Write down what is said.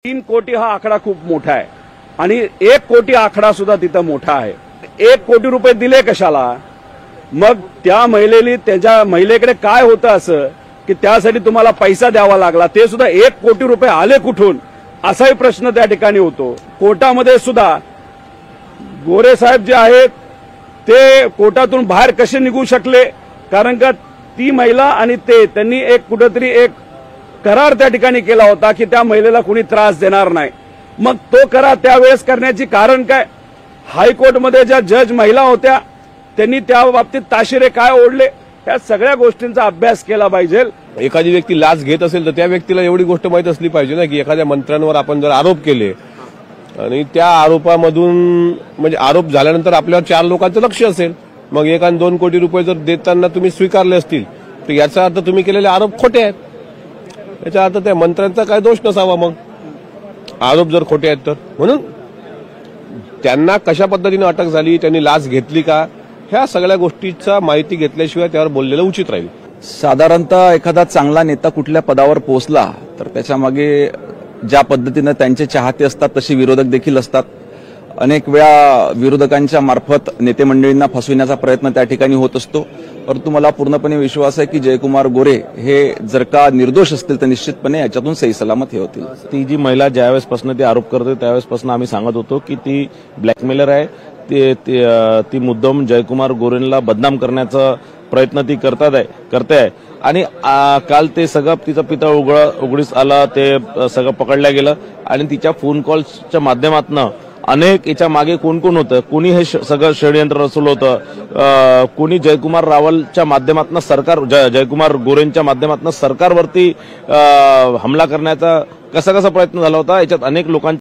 3 कोटी हा आकडा खूप मोठा आहे आणि 1 कोटी आकडा सुद्धा तिथं मोठा आहे। 1 कोटी रुपये दिले कशाला? मग त्या त्याच्या महिलेकडे काय होतं असं की त्यासाठी तुम्हाला पैसा द्यावा लागला? ते सुद्धा 1 कोटी रुपये आले कुठून असाही प्रश्न त्या ठिकाणी होतो। कोर्टामध्ये सुद्धा गोरे साहेब जे आहेत ते कोर्टातून बाहेर कसे निघू शकले? कारण का ती महिला आणि त्यांनी कुठेतरी एक करार त्या ठिकाणी केला होता की त्या महिलेला कोणी त्रास देणार नाही। मग तो करार त्यावेळेस करण्याची कारण काय? हायकोर्टमध्ये ज्या जज महिला होत्या त्यांनी त्या बाबतीत ताशिरे काय ओढले? त्या सगळ्या गोष्टींचा अभ्यास केला पाहिजे। एखादी व्यक्ती लाच घेत असेल तर त्या व्यक्तीला एवढी गोष्ट माहित असली पाहिजे ना की एखाद्या मंत्र्यांवर आपण जर आरोप केले आणि त्या आरोपामधून म्हणजे आरोप झाल्यानंतर आपल्यावर 4 लोकांचं लक्ष असेल, मग 1 आणि 2 कोटी रुपये जर देताना तुम्ही स्वीकारले असतील तर याचा अर्थ तुम्ही केलेले आरोप खोटे आहेत। याचा अर्थ त्या मंत्र्यांचा काय दोष नसावा मग आरोप जर खोटे आहेत तर। म्हणून त्यांना कशा पद्धतीने अटक झाली, त्यांनी लाच घेतली का, ह्या सगळ्या गोष्टीचा माहिती घेतल्याशिवाय त्यावर बोललेलं उचित राहील। साधारणतः एखादा चांगला नेता कुठल्या पदावर पोहोचला तर त्याच्या मागे ज्या पद्धतीने त्यांचे चाहते असतात तशी विरोधक देखील असतात। अनेक वेळा विरोधकांच्या मार्फत नेते मंडळींना फसविण्याचा प्रयत्न त्या ठिकाणी होत असतो, परंतु मला पूर्णपणे विश्वास आहे की जयकुमार गोरे हे जर का निर्दोष असतील तर निश्चितपणे याच्यातून सही सलामत हे होतील। ती जी महिला ज्यावेळेसपासून ती आरोप करते त्यावेळेसपासून आम्ही सांगत होतो की ती ब्लॅकमेलर आहे, ती मुद्दाम जयकुमार गोरेंना बदनाम करण्याचा प्रयत्न ती करते आहे। आणि काल ते सगळं तिचं पितळ उघडीस आलं, ते सगळं पकडलं गेलं आणि तिच्या फोन कॉल्सच्या माध्यमातून अनेक याच्या मागे कोण कोण होतं, कोणी हे सगळं षडयंत्र रचलं होतं, कोणी जयकुमार रावलच्या माध्यमातून जयकुमार गोरेंच्या माध्यमातून सरकारवरती हमला करण्याचा कसा प्रयत्न झाला होता, याच्यात अनेक लोकांचे